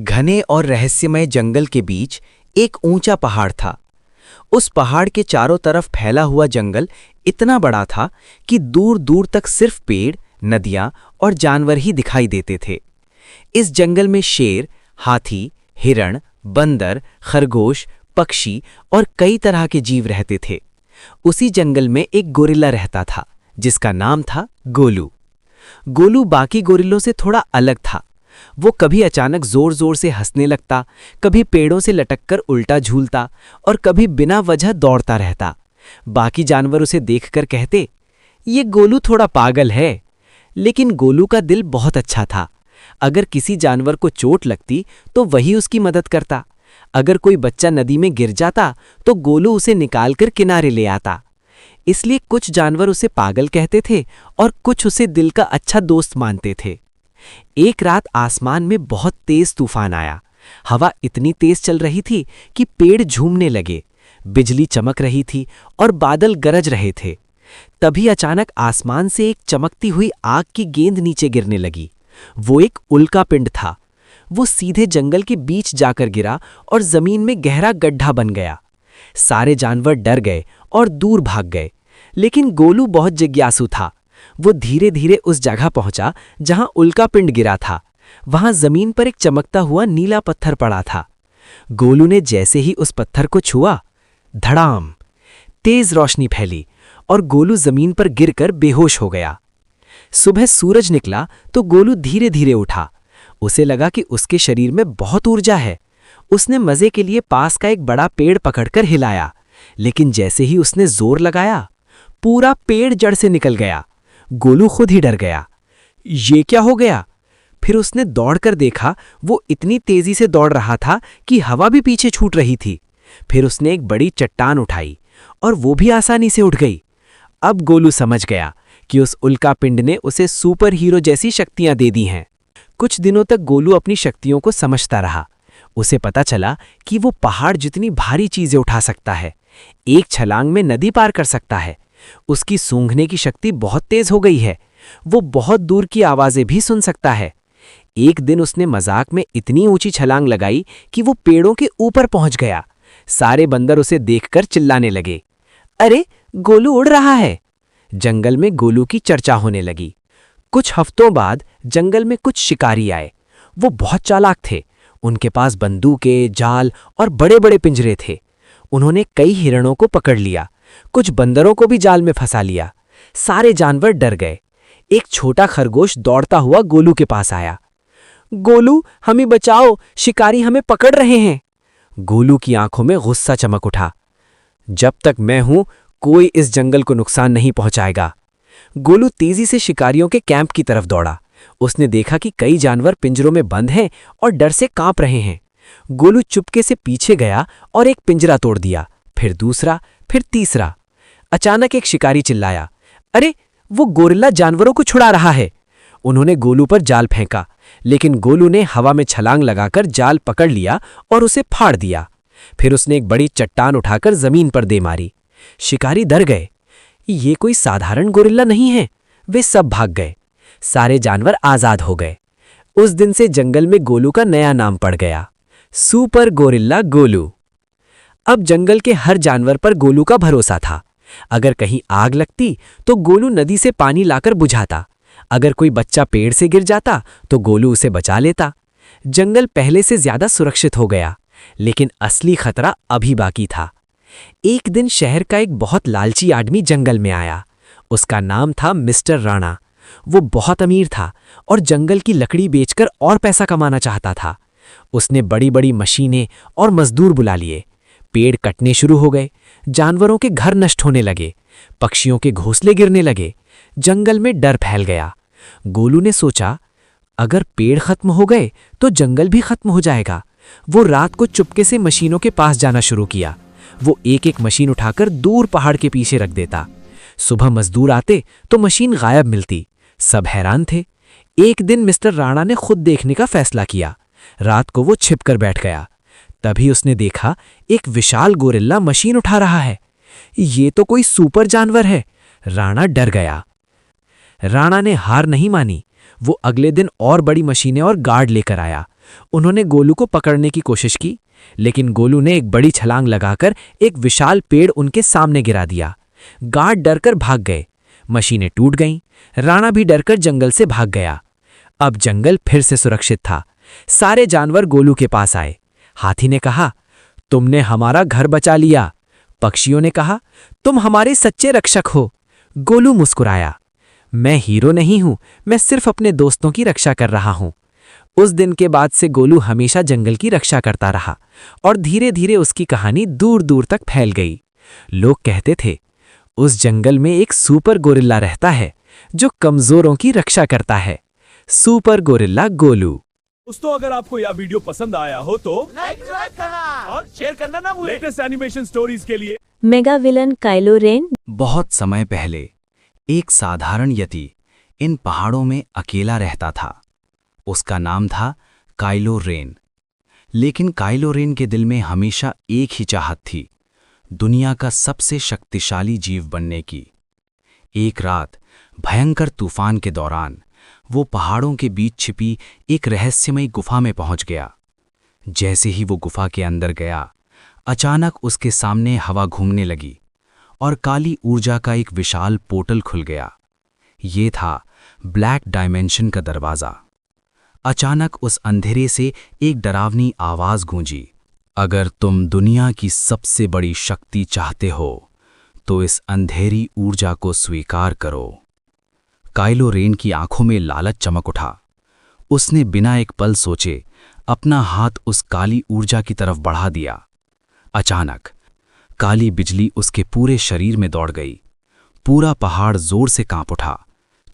घने और रहस्यमय जंगल के बीच एक ऊंचा पहाड़ था। उस पहाड़ के चारों तरफ फैला हुआ जंगल इतना बड़ा था कि दूर दूर तक सिर्फ पेड़, नदियां और जानवर ही दिखाई देते थे। इस जंगल में शेर, हाथी, हिरण, बंदर, खरगोश, पक्षी और कई तरह के जीव रहते थे। उसी जंगल में एक गोरिल्ला रहता था जिसका नाम था गोलू। गोलू बाकी गोरिल्लों से थोड़ा अलग था। वो कभी अचानक जोर जोर से हंसने लगता, कभी पेड़ों से लटककर उल्टा झूलता और कभी बिना वजह दौड़ता रहता। बाकी जानवर उसे देखकर कहते, ये गोलू थोड़ा पागल है। लेकिन गोलू का दिल बहुत अच्छा था। अगर किसी जानवर को चोट लगती तो वही उसकी मदद करता। अगर कोई बच्चा नदी में गिर जाता तो गोलू उसे निकालकर किनारे ले आता। इसलिए कुछ जानवर उसे पागल कहते थे और कुछ उसे दिल का अच्छा दोस्त मानते थे। एक रात आसमान में बहुत तेज तूफान आया। हवा इतनी तेज चल रही थी कि पेड़ झूमने लगे, बिजली चमक रही थी और बादल गरज रहे थे। तभी अचानक आसमान से एक चमकती हुई आग की गेंद नीचे गिरने लगी। वो एक उल्का पिंड था। वो सीधे जंगल के बीच जाकर गिरा और जमीन में गहरा गड्ढा बन गया। सारे जानवर डर गए और दूर भाग गए, लेकिन गोलू बहुत जिज्ञासु था। वो धीरे धीरे उस जगह पहुंचा जहां उल्का पिंड गिरा था। वहां जमीन पर एक चमकता हुआ नीला पत्थर पड़ा था। गोलू ने जैसे ही उस पत्थर को छुआ, धड़ाम, तेज रोशनी फैली और गोलू जमीन पर गिरकर बेहोश हो गया। सुबह सूरज निकला तो गोलू धीरे धीरे उठा। उसे लगा कि उसके शरीर में बहुत ऊर्जा है। उसने मजे के लिए पास का एक बड़ा पेड़ पकड़कर हिलाया, लेकिन जैसे ही उसने जोर लगाया, पूरा पेड़ जड़ से निकल गया। गोलू खुद ही डर गया। ये क्या हो गया? फिर उसने दौड़कर देखा, वो इतनी तेजी से दौड़ रहा था कि हवा भी पीछे छूट रही थी। फिर उसने एक बड़ी चट्टान उठाई और वो भी आसानी से उठ गई। अब गोलू समझ गया कि उस उल्का पिंड ने उसे सुपर हीरो जैसी शक्तियां दे दी हैं। कुछ दिनों तक गोलू अपनी शक्तियों को समझता रहा। उसे पता चला कि वो पहाड़ जितनी भारी चीजें उठा सकता है, एक छलांग में नदी पार कर सकता है। उसकी सूंघने की शक्ति बहुत तेज हो गई है। वो बहुत दूर की आवाजें भी सुन सकता है। एक दिन उसने मजाक में इतनी ऊंची छलांग लगाई कि वो पेड़ों के ऊपर पहुंच गया। सारे बंदर उसे देखकर चिल्लाने लगे, अरे गोलू उड़ रहा है। जंगल में गोलू की चर्चा होने लगी। कुछ हफ्तों बाद जंगल में कुछ शिकारी आए। वो बहुत चालाक थे। उनके पास बंदूकें, जाल और बड़े बड़े पिंजरे थे। उन्होंने कई हिरणों को पकड़ लिया, कुछ बंदरों को भी जाल में फंसा लिया। सारे जानवर डर गए। एक छोटा खरगोश दौड़ता हुआ गोलू के पास आया। गोलू, हमें बचाओ, शिकारी हमें पकड़ रहे हैं। गोलू की आंखों में गुस्सा चमक उठा। जब तक मैं हूं, कोई इस जंगल को नुकसान नहीं पहुंचाएगा। गोलू तेजी से शिकारियों के कैंप की तरफ दौड़ा। उसने देखा कि कई जानवर पिंजरों में बंद हैं और डर से कांप रहे हैं। गोलू चुपके से पीछे गया और एक पिंजरा तोड़ दिया, फिर दूसरा, फिर तीसरा। अचानक एक शिकारी चिल्लाया, अरे वो गोरिल्ला जानवरों को छुड़ा रहा है। उन्होंने गोलू पर जाल फेंका, लेकिन गोलू ने हवा में छलांग लगाकर जाल पकड़ लिया और उसे फाड़ दिया। फिर उसने एक बड़ी चट्टान उठाकर जमीन पर दे मारी। शिकारी डर गए। ये कोई साधारण गोरिल्ला नहीं है। वे सब भाग गए। सारे जानवर आजाद हो गए। उस दिन से जंगल में गोलू का नया नाम पड़ गया, सुपर गोरिल्ला गोलू। अब जंगल के हर जानवर पर गोलू का भरोसा था। अगर कहीं आग लगती तो गोलू नदी से पानी लाकर बुझाता। अगर कोई बच्चा पेड़ से गिर जाता तो गोलू उसे बचा लेता। जंगल पहले से ज्यादा सुरक्षित हो गया, लेकिन असली खतरा अभी बाकी था। एक दिन शहर का एक बहुत लालची आदमी जंगल में आया। उसका नाम था मिस्टर राणा। वो बहुत अमीर था और जंगल की लकड़ी बेचकर और पैसा कमाना चाहता था। उसने बड़ी बड़ी मशीनें और मजदूर बुला लिए। पेड़ कटने शुरू हो गए। जानवरों के घर नष्ट होने लगे। पक्षियों के घोंसले गिरने लगे। जंगल में डर फैल गया। गोलू ने सोचा, अगर पेड़ खत्म हो गए तो जंगल भी खत्म हो जाएगा। वो रात को चुपके से मशीनों के पास जाना शुरू किया। वो एक एक मशीन उठाकर दूर पहाड़ के पीछे रख देता। सुबह मजदूर आते तो मशीन गायब मिलती। सब हैरान थे। एक दिन मिस्टर राणा ने खुद देखने का फैसला किया। रात को वो छिपकर बैठ गया। तभी उसने देखा, एक विशाल गोरिल्ला मशीन उठा रहा है। ये तो कोई सुपर जानवर है। राणा डर गया। राणा ने हार नहीं मानी। वो अगले दिन और बड़ी मशीनें और गार्ड लेकर आया। उन्होंने गोलू को पकड़ने की कोशिश की, लेकिन गोलू ने एक बड़ी छलांग लगाकर एक विशाल पेड़ उनके सामने गिरा दिया। गार्ड डरकर भाग गए, मशीनें टूट गईं, राणा भी डरकर जंगल से भाग गया। अब जंगल फिर से सुरक्षित था। सारे जानवर गोलू के पास आए। हाथी ने कहा, तुमने हमारा घर बचा लिया। पक्षियों ने कहा, तुम हमारे सच्चे रक्षक हो। गोलू मुस्कुराया, मैं हीरो नहीं हूं, मैं सिर्फ अपने दोस्तों की रक्षा कर रहा हूं। उस दिन के बाद से गोलू हमेशा जंगल की रक्षा करता रहा और धीरे धीरे उसकी कहानी दूर दूर तक फैल गई। लोग कहते थे, उस जंगल में एक सुपर गोरिल्ला रहता है जो कमजोरों की रक्षा करता है। Super gorilla Golu. दोस्तों, अगर आपको यह वीडियो पसंद आया हो तो लाइक करना और शेयर करना ना भूलें। लेटेस्ट एनिमेशन स्टोरीज के लिए मेगा विलन काइलो रेन। बहुत समय पहले एक साधारण यति इन पहाड़ों में अकेला रहता था। उसका नाम था काइलो रेन। लेकिन काइलो रेन के दिल में हमेशा एक ही चाहत थी, दुनिया का सबसे शक्तिशाली जीव बनने की। एक रात भयंकर तूफान के दौरान वो पहाड़ों के बीच छिपी एक रहस्यमयी गुफा में पहुंच गया। जैसे ही वो गुफा के अंदर गया, अचानक उसके सामने हवा घूमने लगी और काली ऊर्जा का एक विशाल पोर्टल खुल गया। ये था ब्लैक डायमेंशन का दरवाज़ा। अचानक उस अंधेरे से एक डरावनी आवाज़ गूंजी, अगर तुम दुनिया की सबसे बड़ी शक्ति चाहते हो तो इस अंधेरी ऊर्जा को स्वीकार करो। काइलो रेन की आंखों में लालच चमक उठा। उसने बिना एक पल सोचे अपना हाथ उस काली ऊर्जा की तरफ बढ़ा दिया। अचानक काली बिजली उसके पूरे शरीर में दौड़ गई। पूरा पहाड़ जोर से कांप उठा,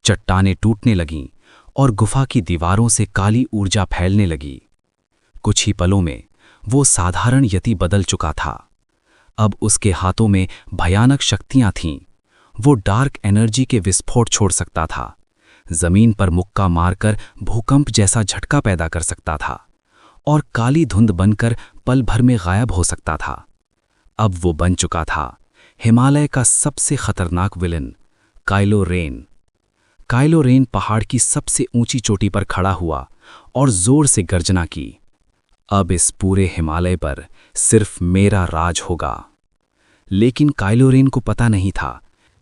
चट्टानें टूटने लगीं और गुफा की दीवारों से काली ऊर्जा फैलने लगी। कुछ ही पलों में वो साधारण यति बदल चुका था। अब उसके हाथों में भयानक शक्तियां थीं। वो डार्क एनर्जी के विस्फोट छोड़ सकता था, जमीन पर मुक्का मारकर भूकंप जैसा झटका पैदा कर सकता था और काली धुंध बनकर पल भर में गायब हो सकता था। अब वो बन चुका था हिमालय का सबसे खतरनाक villain, Kylo rain. Kylo rain पहाड़ की सबसे ऊंची चोटी पर खड़ा हुआ और जोर से गर्जना की, अब इस पूरे हिमालय पर सिर्फ मेरा राज होगा। लेकिन काइलो रेन को पता नहीं था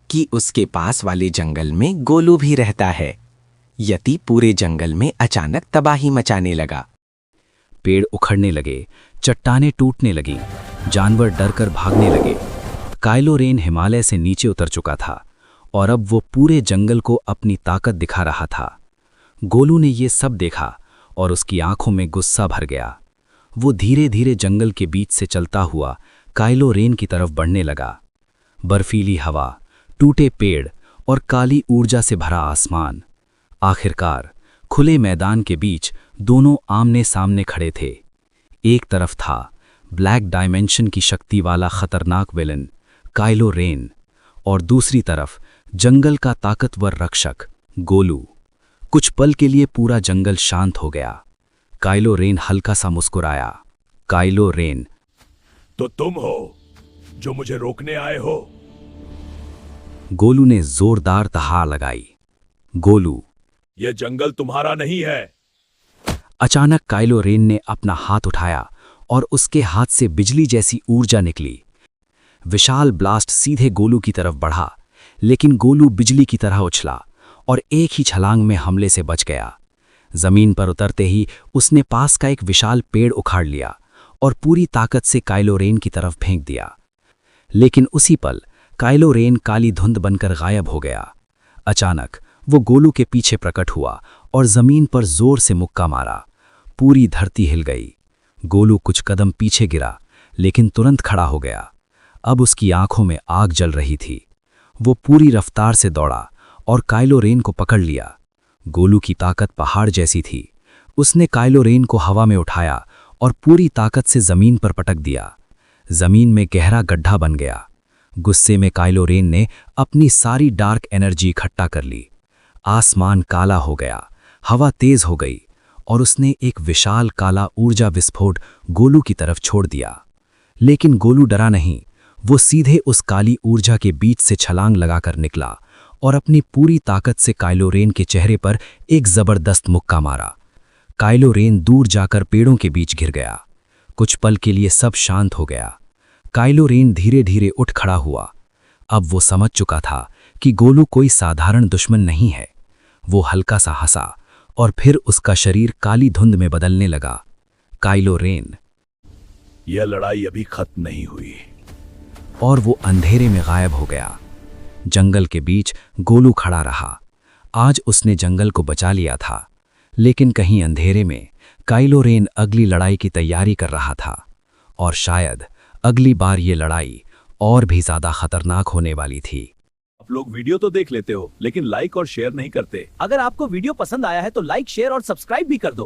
कि उसके पास वाले जंगल में गोलू भी रहता है। यति पूरे जंगल में अचानक तबाही मचाने लगा। पेड़ उखड़ने लगे, चट्टानें टूटने लगीं, जानवर डरकर भागने लगे। काइलो रेन हिमालय से नीचे उतर चुका था और अब वो पूरे जंगल को अपनी ताकत दिखा रहा था। गोलू ने ये सब देखा और उसकी आंखों में गुस्सा भर गया। वो धीरे धीरे जंगल के बीच से चलता हुआ काइलो रेन की तरफ बढ़ने लगा। बर्फीली हवा, टूटे पेड़ और काली ऊर्जा से भरा आसमान। आखिरकार खुले मैदान के बीच दोनों आमने सामने खड़े थे। एक तरफ था ब्लैक डायमेंशन की शक्ति वाला खतरनाक विलन काइलो रेन और दूसरी तरफ जंगल का ताकतवर रक्षक गोलू। कुछ पल के लिए पूरा जंगल शांत हो गया। काइलो रेन हल्का सा मुस्कुराया। काइलो रेन, तो तुम हो जो मुझे रोकने आए हो? गोलू ने जोरदार दहाड़ लगाई। गोलू, यह जंगल तुम्हारा नहीं है। अचानक काइलो रेन ने अपना हाथ उठाया और उसके हाथ से बिजली जैसी ऊर्जा निकली। विशाल ब्लास्ट सीधे गोलू की तरफ बढ़ा, लेकिन गोलू बिजली की तरह उछला और एक ही छलांग में हमले से बच गया। जमीन पर उतरते ही उसने पास का एक विशाल पेड़ उखाड़ लिया और पूरी ताकत से काइलो रेन की तरफ फेंक दिया। लेकिन उसी पल काइलो रेन काली धुंध बनकर गायब हो गया। अचानक वो गोलू के पीछे प्रकट हुआ और जमीन पर जोर से मुक्का मारा। पूरी धरती हिल गई। गोलू कुछ कदम पीछे गिरा, लेकिन तुरंत खड़ा हो गया। अब उसकी आंखों में आग जल रही थी। वो पूरी रफ्तार से दौड़ा और काइलो रेन को पकड़ लिया। गोलू की ताकत पहाड़ जैसी थी। उसने काइलो रेन को हवा में उठाया और पूरी ताकत से जमीन पर पटक दिया। जमीन में गहरा गड्ढा बन गया। गुस्से में काइलो रेन ने अपनी सारी डार्क एनर्जी इकट्ठा कर ली। आसमान काला हो गया, हवा तेज हो गई और उसने एक विशाल काला ऊर्जा विस्फोट गोलू की तरफ छोड़ दिया। लेकिन गोलू डरा नहीं। वो सीधे उस काली ऊर्जा के बीच से छलांग लगाकर निकला और अपनी पूरी ताकत से काइलो रेन के चेहरे पर एक जबरदस्त मुक्का मारा। काइलो रेन दूर जाकर पेड़ों के बीच घिर गया। कुछ पल के लिए सब शांत हो गया। काइलो रेन धीरे धीरे उठ खड़ा हुआ। अब वो समझ चुका था कि गोलू कोई साधारण दुश्मन नहीं है। वो हल्का सा हंसा और फिर उसका शरीर काली धुंध में बदलने लगा। काइलो रेन, यह लड़ाई अभी खत्म नहीं हुई। और वो अंधेरे में गायब हो गया। जंगल के बीच गोलू खड़ा रहा। आज उसने जंगल को बचा लिया था, लेकिन कहीं अंधेरे में काइलो रेन अगली लड़ाई की तैयारी कर रहा था। और शायद अगली बार ये लड़ाई और भी ज्यादा खतरनाक होने वाली थी। आप लोग वीडियो तो देख लेते हो, लेकिन लाइक और शेयर नहीं करते। अगर आपको वीडियो पसंद आया है तो लाइक, शेयर और सब्सक्राइब भी कर दो।